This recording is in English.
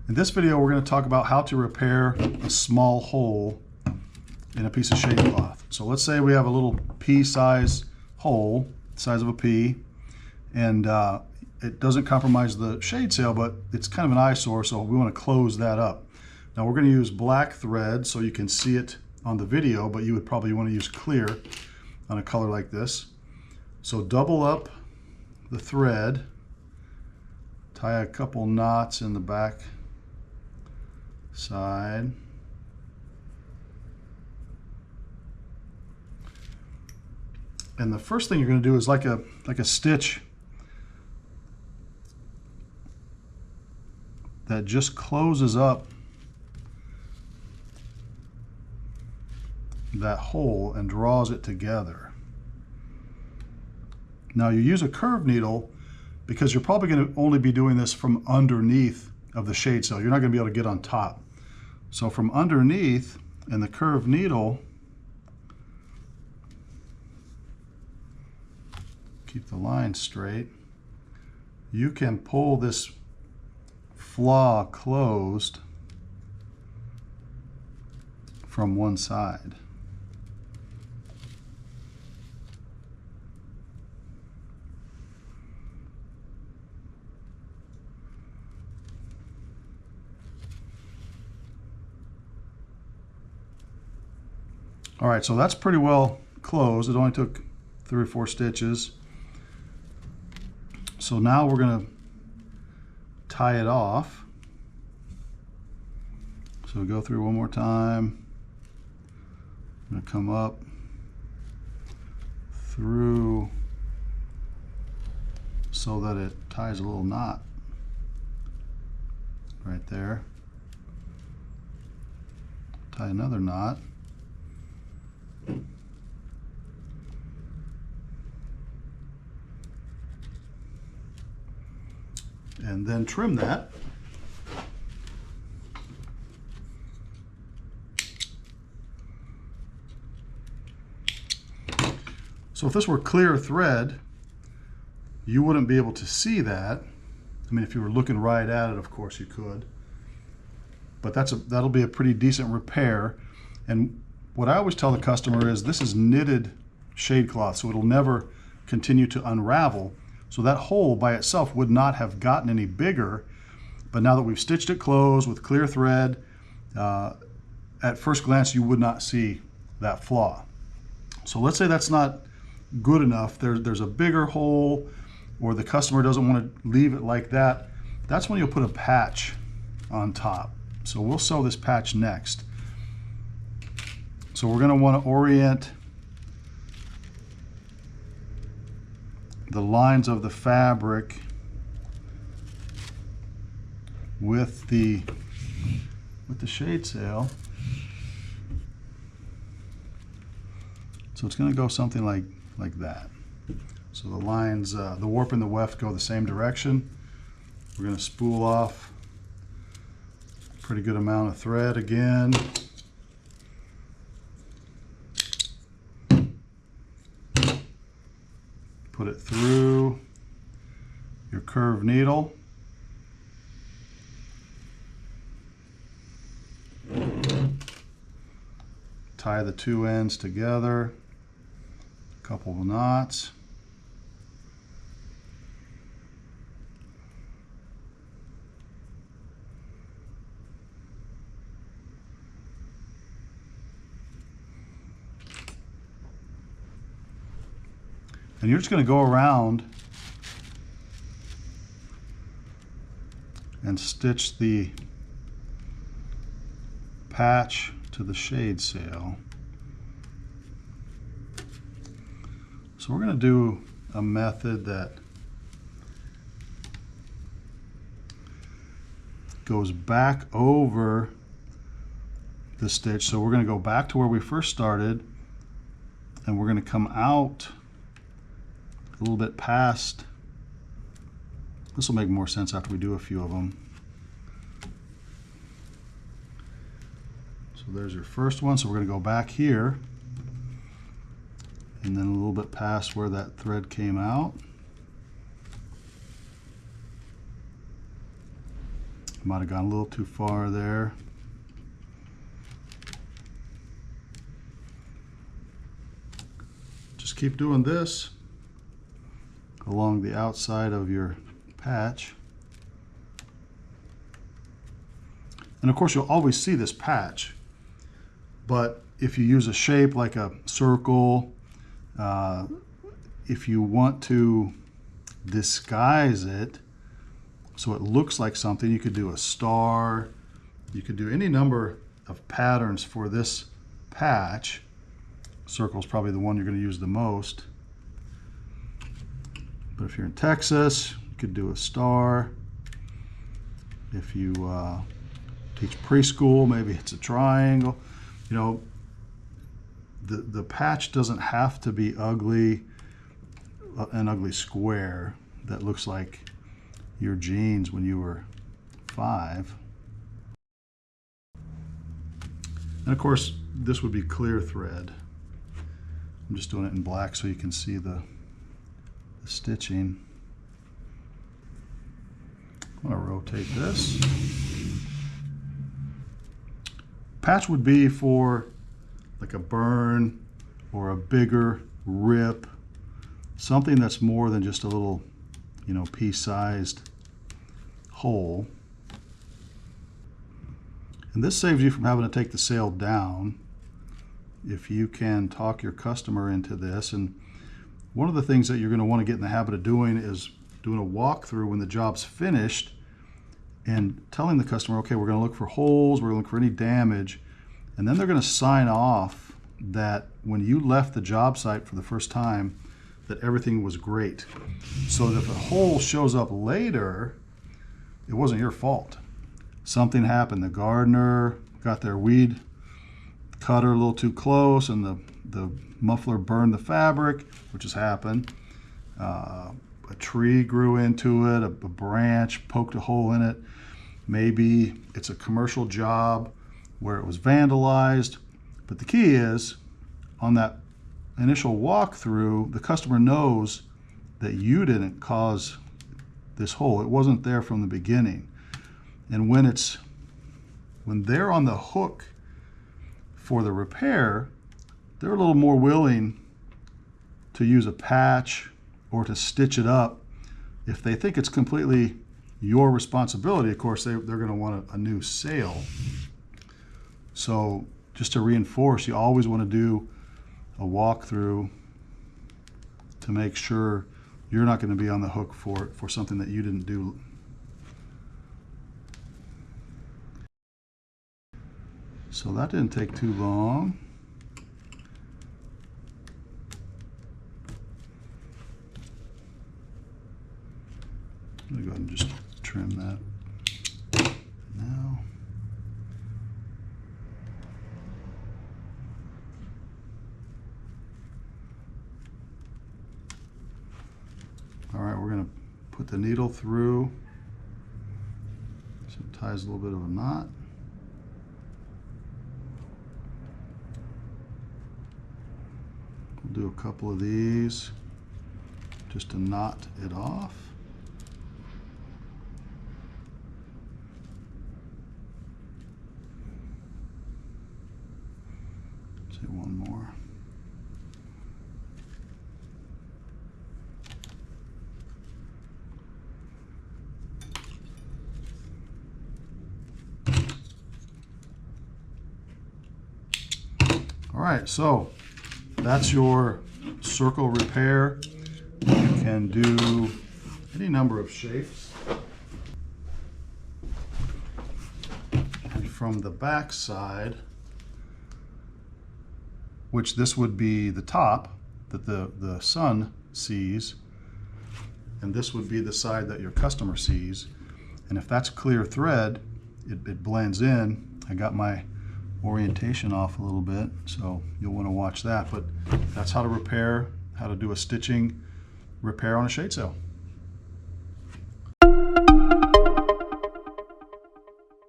In this video, we're going to talk about how to repair a small hole in a piece of shade cloth. So let's say we have a little pea-size hole, size of a pea, and it doesn't compromise the shade sail, but it's kind of an eyesore, so we want to close that up. Now we're going to use black thread so you can see it on the video, but you would probably want to use clear on a color like this. So double up the thread, tie a couple knots in the back side. And the first thing you're going to do is like a stitch that just closes up that hole and draws it together. Now you use a curved needle because you're probably going to only be doing this from underneath of the shade sail. You're not going to be able to get on top. So from underneath, and the curved needle, keep the line straight, you can pull this flaw closed from one side. All right, so that's pretty well closed. It only took 3 or 4 stitches. So now we're going to tie it off. So go through one more time. I'm going to come up through so that it ties a little knot right there. Tie another knot. And then trim that. So if this were clear thread, you wouldn't be able to see that. I mean, if you were looking right at it, of course you could. But that'll be a pretty decent repair. And what I always tell the customer is this is knitted shade cloth, so it'll never continue to unravel. So that hole by itself would not have gotten any bigger, but now that we've stitched it closed with clear thread, at first glance you would not see that flaw. So let's say that's not good enough. There's a bigger hole, or the customer doesn't want to leave it like that. That's when you'll put a patch on top. So we'll sew this patch next. So we're going to want to orient the lines of the fabric with the shade sail. So it's going to go something like that. So the lines, the warp and the weft go the same direction. We're going to spool off a pretty good amount of thread again. Put it through your curved needle. Tie the 2 ends together, a couple of knots. And you're just going to go around and stitch the patch to the shade sail. So we're going to do a method that goes back over the stitch. So we're going to go back to where we first started, and we're going to come out a little bit past. This will make more sense after we do a few of them. So there's your first one. So we're going to go back here and then a little bit past where that thread came out. Might have gone a little too far there. Just keep doing this along the outside of your patch. And of course you'll always see this patch, but if you use a shape like a circle, if you want to disguise it so it looks like something, you could do a star, you could do any number of patterns for this patch. Circle is probably the one you're going to use the most. But if you're in Texas, you could do a star. If you teach preschool, maybe it's a triangle. You know, the patch doesn't have to be ugly, an ugly square that looks like your jeans when you were 5. And of course, this would be clear thread. I'm just doing it in black so you can see the stitching. I'm going to rotate this. Patch would be for like a burn or a bigger rip, something that's more than just a little, you know, pea-sized hole. And this saves you from having to take the sale down if you can talk your customer into this. And one of the things that you're going to want to get in the habit of doing is doing a walkthrough when the job's finished and telling the customer, okay, we're going to look for holes, we're going to look for any damage, and then they're going to sign off that when you left the job site for the first time, that everything was great. So that if a hole shows up later, it wasn't your fault. Something happened. The gardener got their weed cutter a little too close and the muffler burned the fabric, which has happened. A tree grew into it, a branch poked a hole in it. Maybe it's a commercial job where it was vandalized. But the key is, on that initial walkthrough, the customer knows that you didn't cause this hole. It wasn't there from the beginning. And when they're on the hook for the repair, they're a little more willing to use a patch or to stitch it up. If they think it's completely your responsibility, of course, they're going to want a new sale. So just to reinforce, you always want to do a walkthrough to make sure you're not going to be on the hook for something that you didn't do. So that didn't take too long. I'm going to go ahead and just trim that now. All right, we're going to put the needle through so it ties a little bit of a knot. We'll do a couple of these just to knot it off. Say one more. All right, so that's your circle repair. You can do any number of shapes. And from the back side, which this would be the top that the sun sees, and this would be the side that your customer sees. And if that's clear thread, it blends in. I got my orientation off a little bit, so you'll want to watch that. But that's how to repair, how to do a stitching repair on a shade sail.